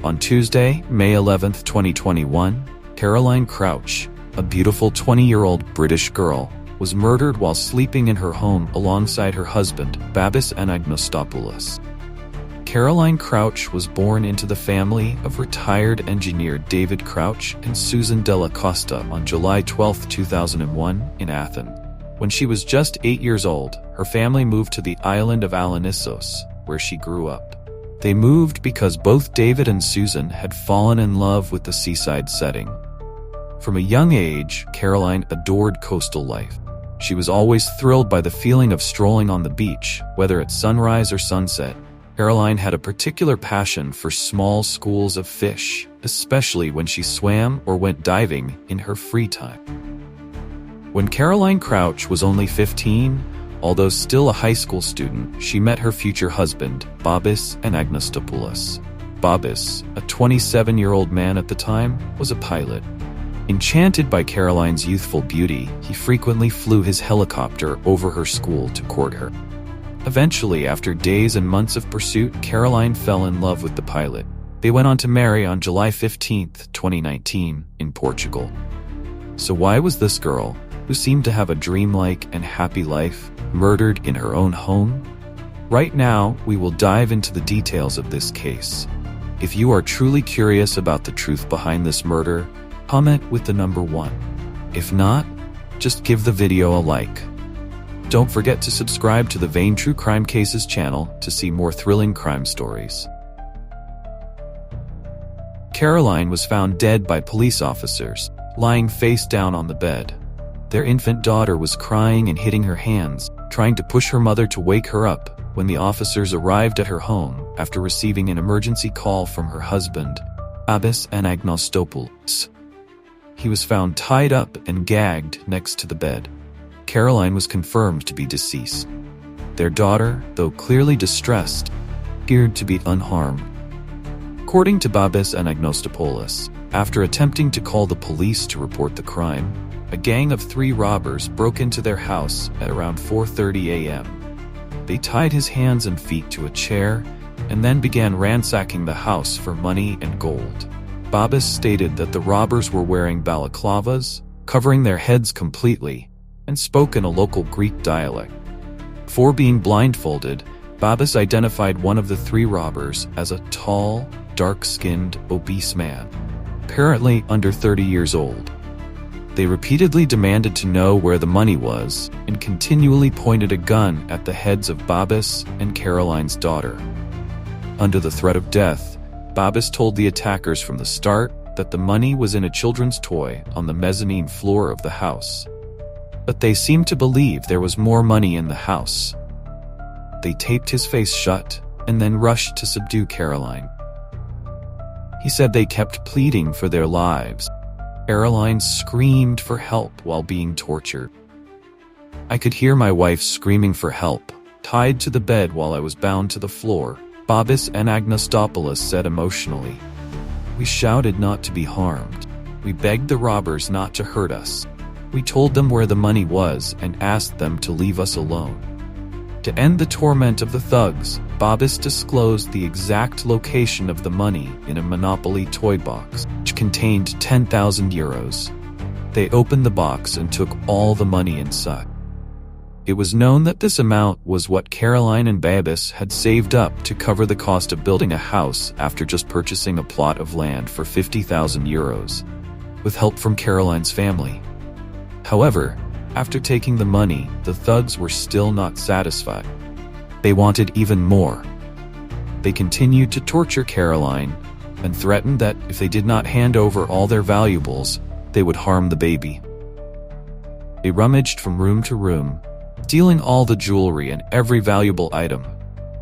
On Tuesday, May 11, 2021, Caroline Crouch, a beautiful 20-year-old British girl, was murdered while sleeping in her home alongside her husband, Babis Anagnostopoulos. Caroline Crouch was born into the family of retired engineer David Crouch and Susan Della Costa on July 12, 2001, in Athens. When she was just 8 years old, her family moved to the island of Alonissos, where she grew up. They moved because both David and Susan had fallen in love with the seaside setting. From a young age, Caroline adored coastal life. She was always thrilled by the feeling of strolling on the beach, whether at sunrise or sunset. Caroline had a particular passion for small schools of fish, especially when she swam or went diving in her free time. When Caroline Crouch was only 15, although still a high school student, she met her future husband, Babis Anagnostopoulos. Babis, a 27-year-old man at the time, was a pilot. Enchanted by Caroline's youthful beauty, he frequently flew his helicopter over her school to court her. Eventually, after days and months of pursuit, Caroline fell in love with the pilot. They went on to marry on July 15, 2019, in Portugal. So why was this girl, who seemed to have a dreamlike and happy life, murdered in her own home? Right now, we will dive into the details of this case. If you are truly curious about the truth behind this murder, comment with the number 1. If not, just give the video a like. Don't forget to subscribe to the Vane True Crime Cases channel to see more thrilling crime stories. Caroline was found dead by police officers, lying face down on the bed. Their infant daughter was crying and hitting her hands, trying to push her mother to wake her up when the officers arrived at her home after receiving an emergency call from her husband, Babis Anagnostopoulos. He was found tied up and gagged next to the bed. Caroline was confirmed to be deceased. Their daughter, though clearly distressed, appeared to be unharmed. According to Babis Anagnostopoulos, after attempting to call the police to report the crime, a gang of 3 robbers broke into their house at around 4:30 a.m. They tied his hands and feet to a chair and then began ransacking the house for money and gold. Babis stated that the robbers were wearing balaclavas, covering their heads completely, and spoke in a local Greek dialect. Before being blindfolded, Babis identified one of the 3 robbers as a tall, dark-skinned, obese man, apparently under 30 years old. They repeatedly demanded to know where the money was and continually pointed a gun at the heads of Babis and Caroline's daughter. Under the threat of death, Babis told the attackers from the start that the money was in a children's toy on the mezzanine floor of the house. But they seemed to believe there was more money in the house. They taped his face shut and then rushed to subdue Caroline. He said they kept pleading for their lives. Caroline screamed for help while being tortured. "I could hear my wife screaming for help, tied to the bed while I was bound to the floor," Babis Anagnostopoulos said emotionally. "We shouted not to be harmed. We begged the robbers not to hurt us. We told them where the money was and asked them to leave us alone." To end the torment of the thugs, Babis disclosed the exact location of the money in a Monopoly toy box, which contained 10,000 euros. They opened the box and took all the money inside. It was known that this amount was what Caroline and Babis had saved up to cover the cost of building a house after just purchasing a plot of land for 50,000 euros, with help from Caroline's family. However, after taking the money, the thugs were still not satisfied. They wanted even more. They continued to torture Caroline and threatened that if they did not hand over all their valuables, they would harm the baby. They rummaged from room to room, stealing all the jewelry and every valuable item.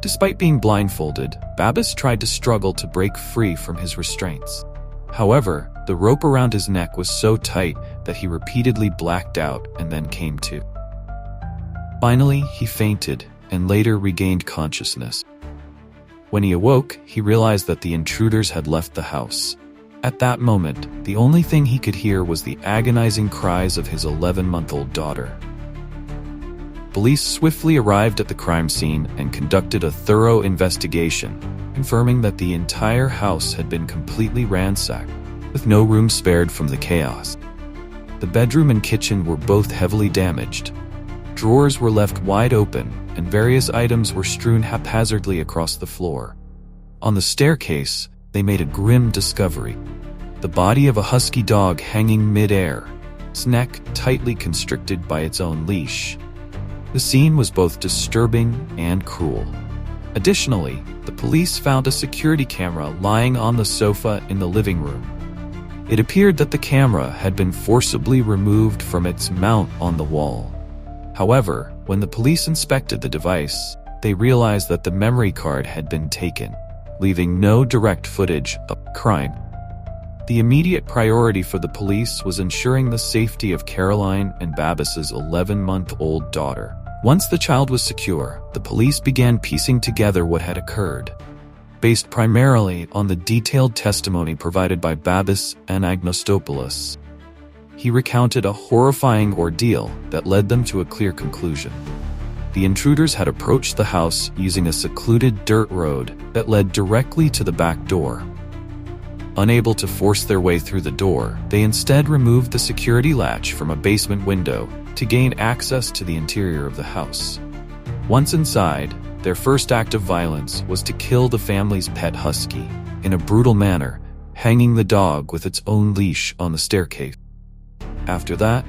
Despite being blindfolded, Babis tried to struggle to break free from his restraints. However, the rope around his neck was so tight that he repeatedly blacked out and then came to. Finally, he fainted and later regained consciousness. When he awoke, he realized that the intruders had left the house. At that moment, the only thing he could hear was the agonizing cries of his 11-month-old daughter. Police swiftly arrived at the crime scene and conducted a thorough investigation, confirming that the entire house had been completely ransacked, with no room spared from the chaos. The bedroom and kitchen were both heavily damaged. Drawers were left wide open, and various items were strewn haphazardly across the floor. On the staircase, they made a grim discovery: the body of a husky dog hanging mid-air, its neck tightly constricted by its own leash. The scene was both disturbing and cruel. Additionally, the police found a security camera lying on the sofa in the living room. It appeared that the camera had been forcibly removed from its mount on the wall. However, when the police inspected the device, they realized that the memory card had been taken, leaving no direct footage of the crime. The immediate priority for the police was ensuring the safety of Caroline and Babis's 11-month-old daughter. Once the child was secure, the police began piecing together what had occurred. Based primarily on the detailed testimony provided by Babis Anagnostopoulos, he recounted a horrifying ordeal that led them to a clear conclusion. The intruders had approached the house using a secluded dirt road that led directly to the back door. Unable to force their way through the door, they instead removed the security latch from a basement window to gain access to the interior of the house. Once inside, their first act of violence was to kill the family's pet husky in a brutal manner, hanging the dog with its own leash on the staircase. After that,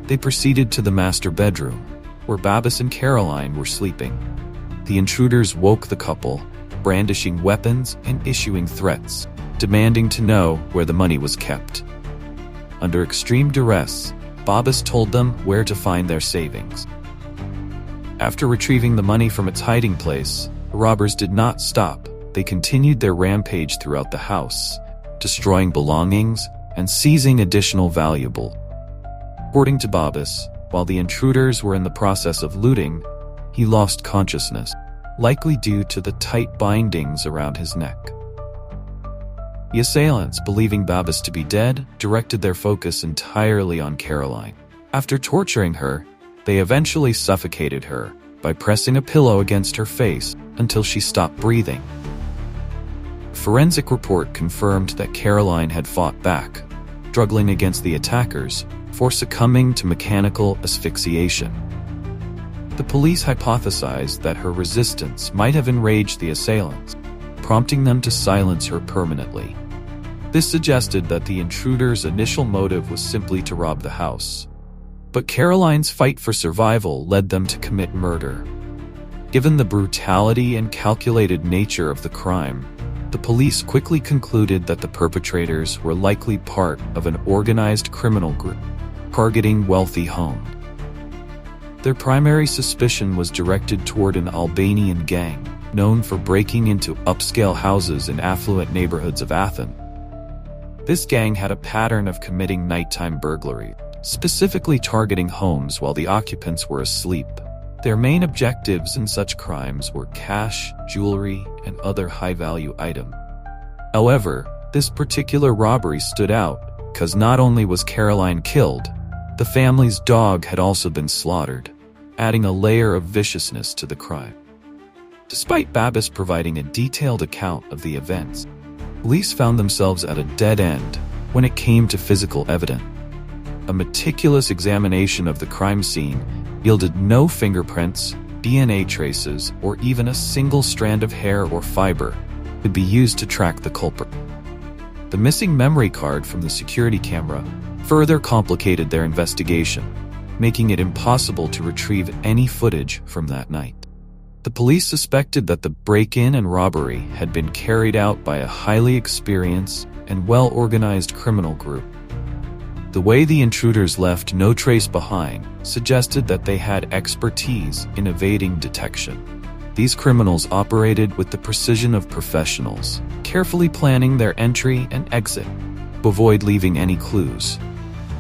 they proceeded to the master bedroom, where Babis and Caroline were sleeping. The intruders woke the couple, brandishing weapons and issuing threats, demanding to know where the money was kept. Under extreme duress, Babis told them where to find their savings. After retrieving the money from its hiding place, the robbers did not stop. They continued their rampage throughout the house, destroying belongings and seizing additional valuables. According to Babis, while the intruders were in the process of looting, he lost consciousness, likely due to the tight bindings around his neck. The assailants, believing Babis to be dead, directed their focus entirely on Caroline. After torturing her, they eventually suffocated her by pressing a pillow against her face until she stopped breathing. A forensic report confirmed that Caroline had fought back, struggling against the attackers before succumbing to mechanical asphyxiation. The police hypothesized that her resistance might have enraged the assailants, prompting them to silence her permanently. This suggested that the intruders' initial motive was simply to rob the house. But Caroline's fight for survival led them to commit murder. Given the brutality and calculated nature of the crime, the police quickly concluded that the perpetrators were likely part of an organized criminal group, targeting wealthy homes. Their primary suspicion was directed toward an Albanian gang, known for breaking into upscale houses in affluent neighborhoods of Athens. This gang had a pattern of committing nighttime burglary, specifically targeting homes while the occupants were asleep. Their main objectives in such crimes were cash, jewelry, and other high-value items. However, this particular robbery stood out because not only was Caroline killed, the family's dog had also been slaughtered, adding a layer of viciousness to the crime. Despite Babis providing a detailed account of the events, police found themselves at a dead end when it came to physical evidence. A meticulous examination of the crime scene yielded no fingerprints, DNA traces, or even a single strand of hair or fiber could be used to track the culprit. The missing memory card from the security camera further complicated their investigation, making it impossible to retrieve any footage from that night. The police suspected that the break-in and robbery had been carried out by a highly experienced and well-organized criminal group. The way the intruders left no trace behind suggested that they had expertise in evading detection. These criminals operated with the precision of professionals, carefully planning their entry and exit to avoid leaving any clues.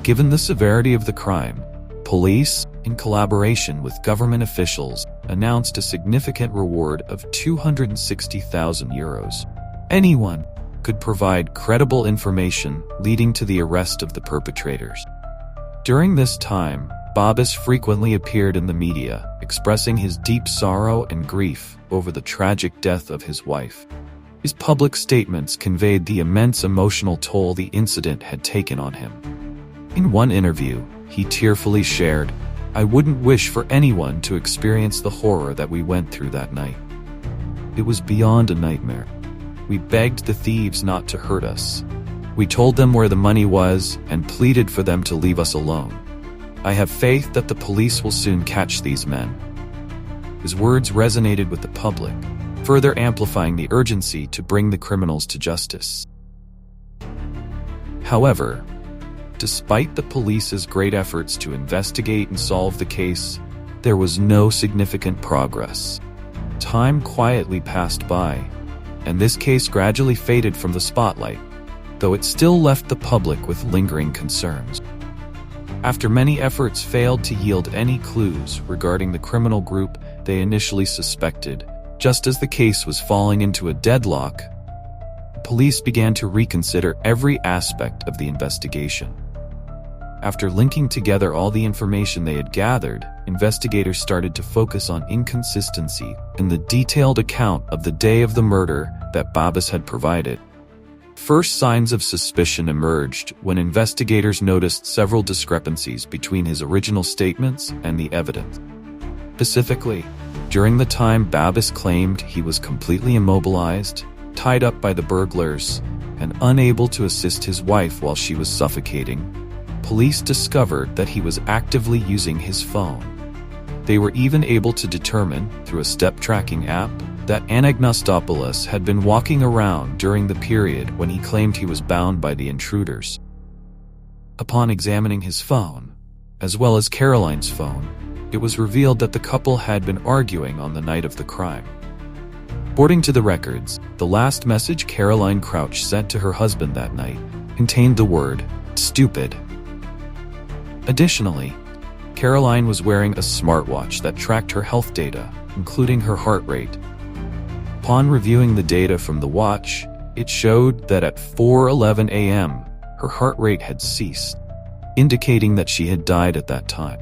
Given the severity of the crime, police, in collaboration with government officials, announced a significant reward of €260,000. Anyone could provide credible information leading to the arrest of the perpetrators. During this time, Babis frequently appeared in the media, expressing his deep sorrow and grief over the tragic death of his wife. His public statements conveyed the immense emotional toll the incident had taken on him. In one interview, he tearfully shared, "I wouldn't wish for anyone to experience the horror that we went through that night. It was beyond a nightmare. We begged the thieves not to hurt us. We told them where the money was and pleaded for them to leave us alone. I have faith that the police will soon catch these men." His words resonated with the public, further amplifying the urgency to bring the criminals to justice. However, despite the police's great efforts to investigate and solve the case, there was no significant progress. Time quietly passed by, and this case gradually faded from the spotlight, though it still left the public with lingering concerns. After many efforts failed to yield any clues regarding the criminal group they initially suspected, just as the case was falling into a deadlock, police began to reconsider every aspect of the investigation. After linking together all the information they had gathered, investigators started to focus on inconsistency in the detailed account of the day of the murder that Babis had provided. First signs of suspicion emerged when investigators noticed several discrepancies between his original statements and the evidence. Specifically, during the time Babis claimed he was completely immobilized, tied up by the burglars, and unable to assist his wife while she was suffocating, police discovered that he was actively using his phone. They were even able to determine, through a step tracking app, that Anagnostopoulos had been walking around during the period when he claimed he was bound by the intruders. Upon examining his phone, as well as Caroline's phone, it was revealed that the couple had been arguing on the night of the crime. According to the records, the last message Caroline Crouch sent to her husband that night contained the word, "stupid." Additionally, Caroline was wearing a smartwatch that tracked her health data, including her heart rate. Upon reviewing the data from the watch, it showed that at 4:11 a.m., her heart rate had ceased, indicating that she had died at that time.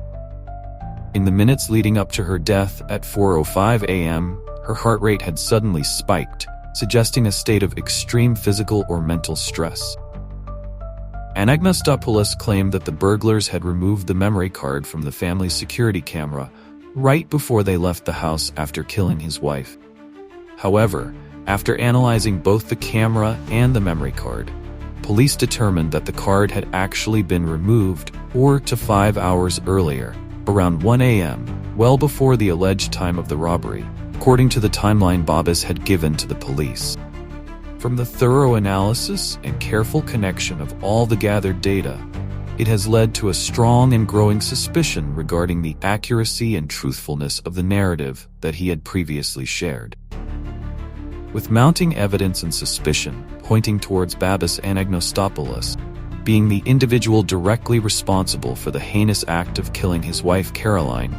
In the minutes leading up to her death at 4:05 a.m., her heart rate had suddenly spiked, suggesting a state of extreme physical or mental stress. Anagnostopoulos claimed that the burglars had removed the memory card from the family's security camera right before they left the house after killing his wife. However, after analyzing both the camera and the memory card, police determined that the card had actually been removed 4 to 5 hours earlier, around 1 a.m., well before the alleged time of the robbery, according to the timeline Babis had given to the police. From the thorough analysis and careful connection of all the gathered data, it has led to a strong and growing suspicion regarding the accuracy and truthfulness of the narrative that he had previously shared. With mounting evidence and suspicion pointing towards Babis Anagnostopoulos being the individual directly responsible for the heinous act of killing his wife Caroline,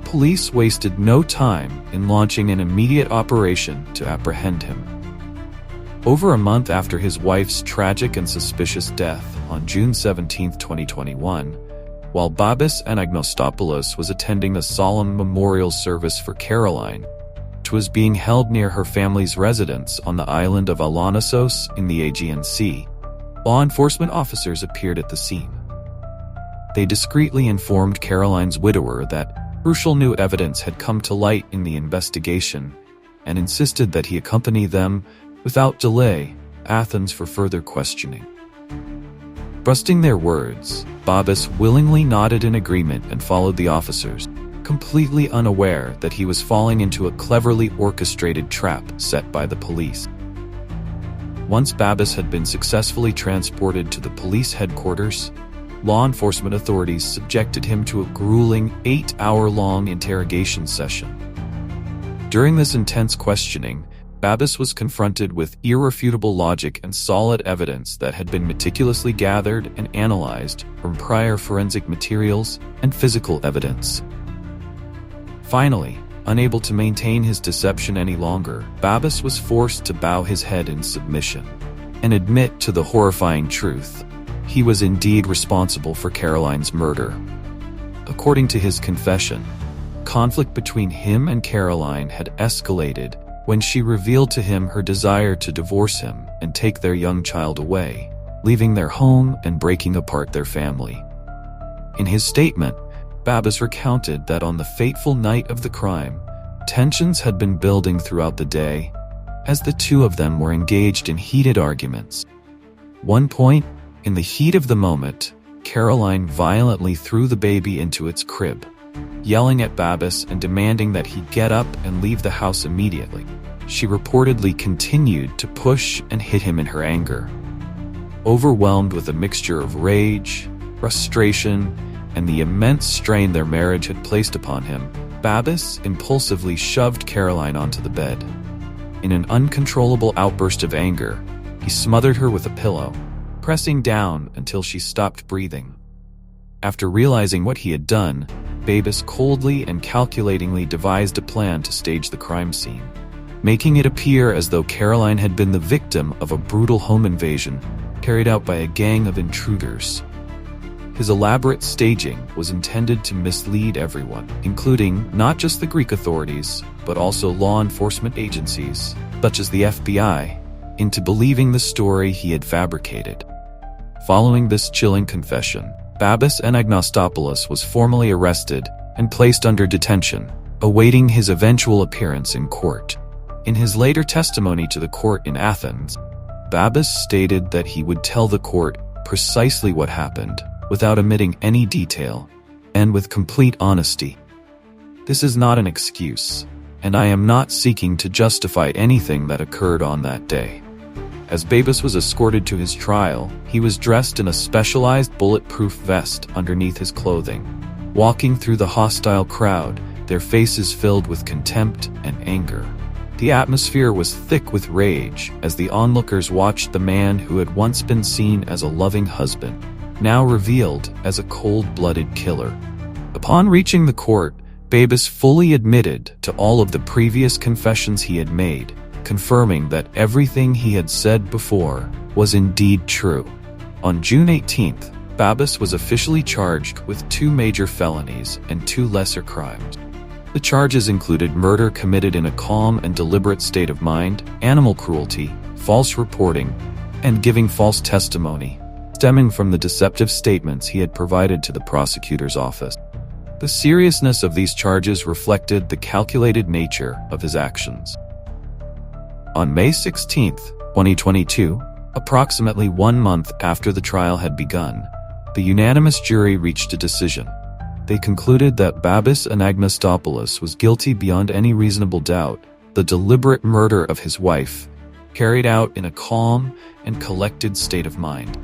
police wasted no time in launching an immediate operation to apprehend him. Over a month after his wife's tragic and suspicious death on June 17, 2021, while Babis Anagnostopoulos was attending a solemn memorial service for Caroline, which was being held near her family's residence on the island of Alanissos in the Aegean Sea, law enforcement officers appeared at the scene. They discreetly informed Caroline's widower that crucial new evidence had come to light in the investigation and insisted that he accompany them without delay to Athens for further questioning. Trusting their words, Babis willingly nodded in agreement and followed the officers, completely unaware that he was falling into a cleverly orchestrated trap set by the police. Once Babis had been successfully transported to the police headquarters, law enforcement authorities subjected him to a grueling 8-hour-long interrogation session. During this intense questioning, Babis was confronted with irrefutable logic and solid evidence that had been meticulously gathered and analyzed from prior forensic materials and physical evidence. Finally, unable to maintain his deception any longer, Babis was forced to bow his head in submission and admit to the horrifying truth. He was indeed responsible for Caroline's murder. According to his confession, conflict between him and Caroline had escalated when she revealed to him her desire to divorce him and take their young child away, leaving their home and breaking apart their family. In his statement, Babis recounted that on the fateful night of the crime, tensions had been building throughout the day as the two of them were engaged in heated arguments. One point, in the heat of the moment, Caroline violently threw the baby into its crib, yelling at Babis and demanding that he get up and leave the house immediately. She reportedly continued to push and hit him in her anger. Overwhelmed with a mixture of rage, frustration, and the immense strain their marriage had placed upon him, Babis impulsively shoved Caroline onto the bed. In an uncontrollable outburst of anger, he smothered her with a pillow, pressing down until she stopped breathing. After realizing what he had done, Babis coldly and calculatingly devised a plan to stage the crime scene, making it appear as though Caroline had been the victim of a brutal home invasion carried out by a gang of intruders. His elaborate staging was intended to mislead everyone, including not just the Greek authorities, but also law enforcement agencies, such as the FBI, into believing the story he had fabricated. Following this chilling confession, Babis Anagnostopoulos was formally arrested and placed under detention, awaiting his eventual appearance in court. In his later testimony to the court in Athens, Babis stated that he would tell the court precisely what happened, without omitting any detail, and with complete honesty. This is not an excuse, and I am not seeking to justify anything that occurred on that day. As Babis was escorted to his trial, he was dressed in a specialized bulletproof vest underneath his clothing, walking through the hostile crowd, their faces filled with contempt and anger. The atmosphere was thick with rage as the onlookers watched the man who had once been seen as a loving husband, now revealed as a cold-blooded killer. Upon reaching the court, Babis fully admitted to all of the previous confessions he had made, confirming that everything he had said before was indeed true. On June 18th, Babis was officially charged with 2 major felonies and 2 lesser crimes. The charges included murder committed in a calm and deliberate state of mind, animal cruelty, false reporting, and giving false testimony, stemming from the deceptive statements he had provided to the prosecutor's office. The seriousness of these charges reflected the calculated nature of his actions. On May 16, 2022, approximately 1 month after the trial had begun, the unanimous jury reached a decision. They concluded that Babis Anagnostopoulos was guilty beyond any reasonable doubt, the deliberate murder of his wife, carried out in a calm and collected state of mind.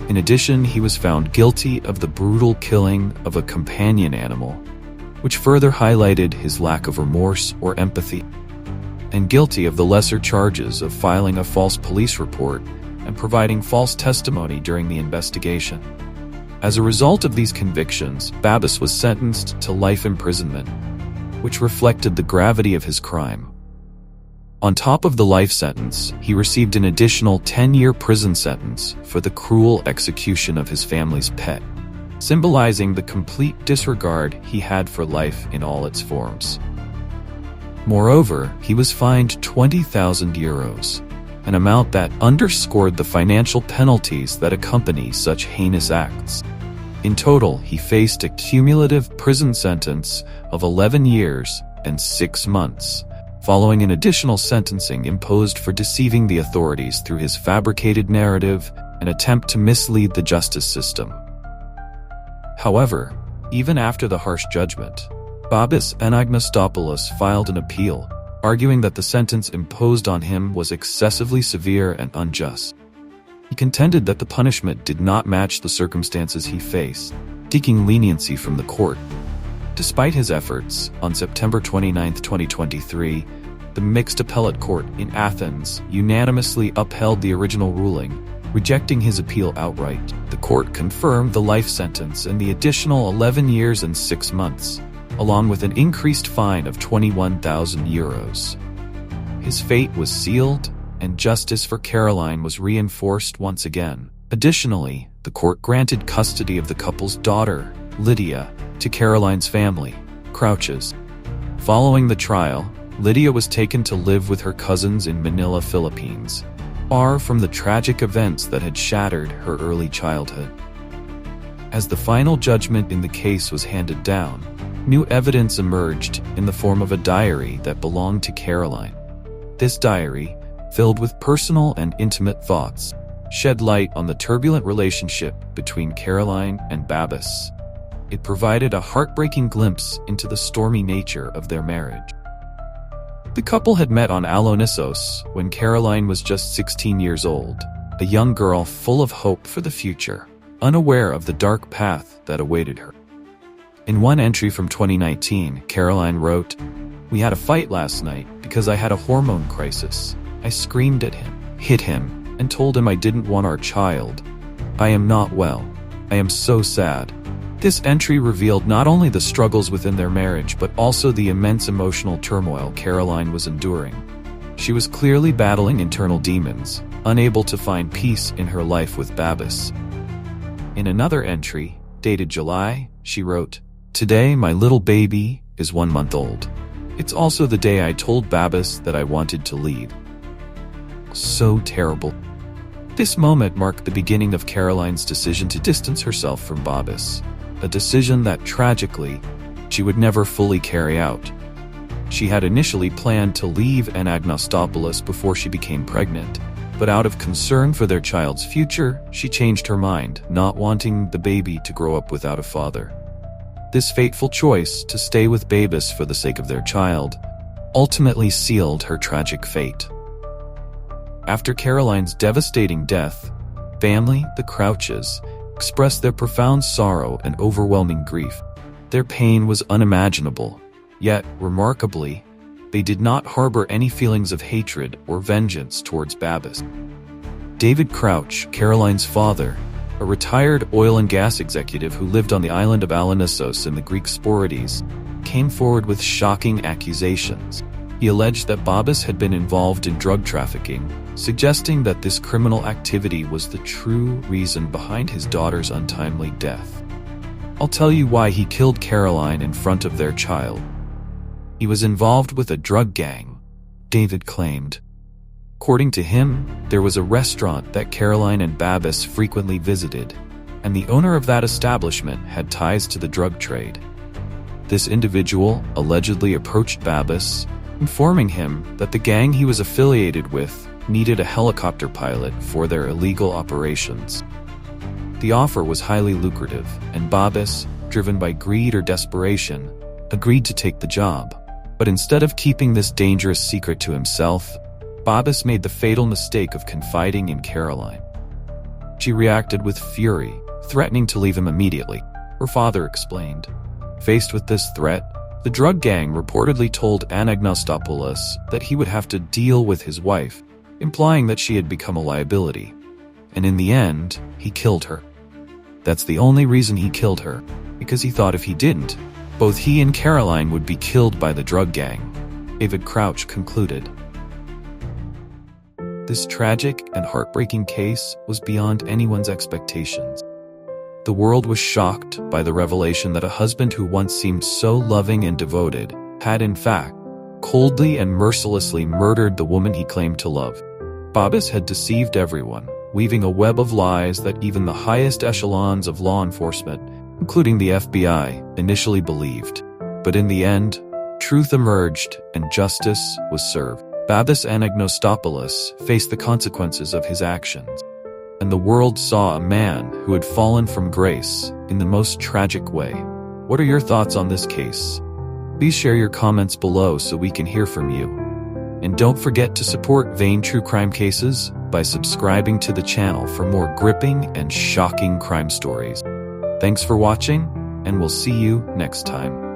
In addition, he was found guilty of the brutal killing of a companion animal, which further highlighted his lack of remorse or empathy, and guilty of the lesser charges of filing a false police report and providing false testimony during the investigation. As a result of these convictions, Babis was sentenced to life imprisonment, which reflected the gravity of his crime. On top of the life sentence, he received an additional 10-year prison sentence for the cruel execution of his family's pet, symbolizing the complete disregard he had for life in all its forms. Moreover, he was fined €20,000, an amount that underscored the financial penalties that accompany such heinous acts. In total, he faced a cumulative prison sentence of 11 years and 6 months, following an additional sentencing imposed for deceiving the authorities through his fabricated narrative and attempt to mislead the justice system. However, even after the harsh judgment, Babis Anagnostopoulos filed an appeal, arguing that the sentence imposed on him was excessively severe and unjust. He contended that the punishment did not match the circumstances he faced, seeking leniency from the court. Despite his efforts, on September 29, 2023, the mixed appellate court in Athens unanimously upheld the original ruling, rejecting his appeal outright. The court confirmed the life sentence and the additional 11 years and 6 months, along with an increased fine of €21,000. His fate was sealed, and justice for Caroline was reinforced once again. Additionally, the court granted custody of the couple's daughter, Lydia, To Caroline's family, Crouches. Following the trial, Lydia was taken to live with her cousins in Manila, Philippines, far from the tragic events that had shattered her early childhood. As the final judgment in the case was handed down, new evidence emerged in the form of a diary that belonged to Caroline. This diary, filled with personal and intimate thoughts, shed light on the turbulent relationship between Caroline and Babis. It provided a heartbreaking glimpse into the stormy nature of their marriage. The couple had met on Alonissos when Caroline was just 16 years old, a young girl full of hope for the future, unaware of the dark path that awaited her. In one entry from 2019, Caroline wrote, "We had a fight last night because I had a hormone crisis. I screamed at him, hit him, and told him I didn't want our child. I am not well. I am so sad." This entry revealed not only the struggles within their marriage, but also the immense emotional turmoil Caroline was enduring. She was clearly battling internal demons, unable to find peace in her life with Babis. In another entry, dated July, she wrote, "Today my little baby is 1 month old. It's also the day I told Babis that I wanted to leave." So terrible. This moment marked the beginning of Caroline's decision to distance herself from Babis, a decision that, tragically, she would never fully carry out. She had initially planned to leave Anagnostopolis before she became pregnant, but out of concern for their child's future, she changed her mind, not wanting the baby to grow up without a father. This fateful choice to stay with Babis for the sake of their child ultimately sealed her tragic fate. After Caroline's devastating death, family, the Crouches, expressed their profound sorrow and overwhelming grief. Their pain was unimaginable, yet, remarkably, they did not harbor any feelings of hatred or vengeance towards Babis. David Crouch, Caroline's father, a retired oil and gas executive who lived on the island of Alonissos in the Greek Sporades, came forward with shocking accusations. He alleged that Babis had been involved in drug trafficking, suggesting that this criminal activity was the true reason behind his daughter's untimely death. "I'll tell you why he killed Caroline in front of their child. He was involved with a drug gang," David claimed. According to him, there was a restaurant that Caroline and Babis frequently visited, and the owner of that establishment had ties to the drug trade. This individual allegedly approached Babis, informing him that the gang he was affiliated with needed a helicopter pilot for their illegal operations. The offer was highly lucrative, and Babis, driven by greed or desperation, agreed to take the job. But instead of keeping this dangerous secret to himself, Babis made the fatal mistake of confiding in Caroline. She reacted with fury, threatening to leave him immediately, her father explained. Faced with this threat, the drug gang reportedly told Anagnostopolis that he would have to deal with his wife, implying that she had become a liability. And in the end, he killed her. That's the only reason he killed her, because he thought if he didn't, both he and Caroline would be killed by the drug gang, David Crouch concluded. This tragic and heartbreaking case was beyond anyone's expectations. The world was shocked by the revelation that a husband who once seemed so loving and devoted had, in fact, coldly and mercilessly murdered the woman he claimed to love. Babis had deceived everyone, weaving a web of lies that even the highest echelons of law enforcement, including the FBI, initially believed. But in the end, truth emerged and justice was served. Babis Anagnostopolis faced the consequences of his actions, and the world saw a man who had fallen from grace in the most tragic way. What are your thoughts on this case? Please share your comments below so we can hear from you. And don't forget to support Vane True Crime Cases by subscribing to the channel for more gripping and shocking crime stories. Thanks for watching, and we'll see you next time.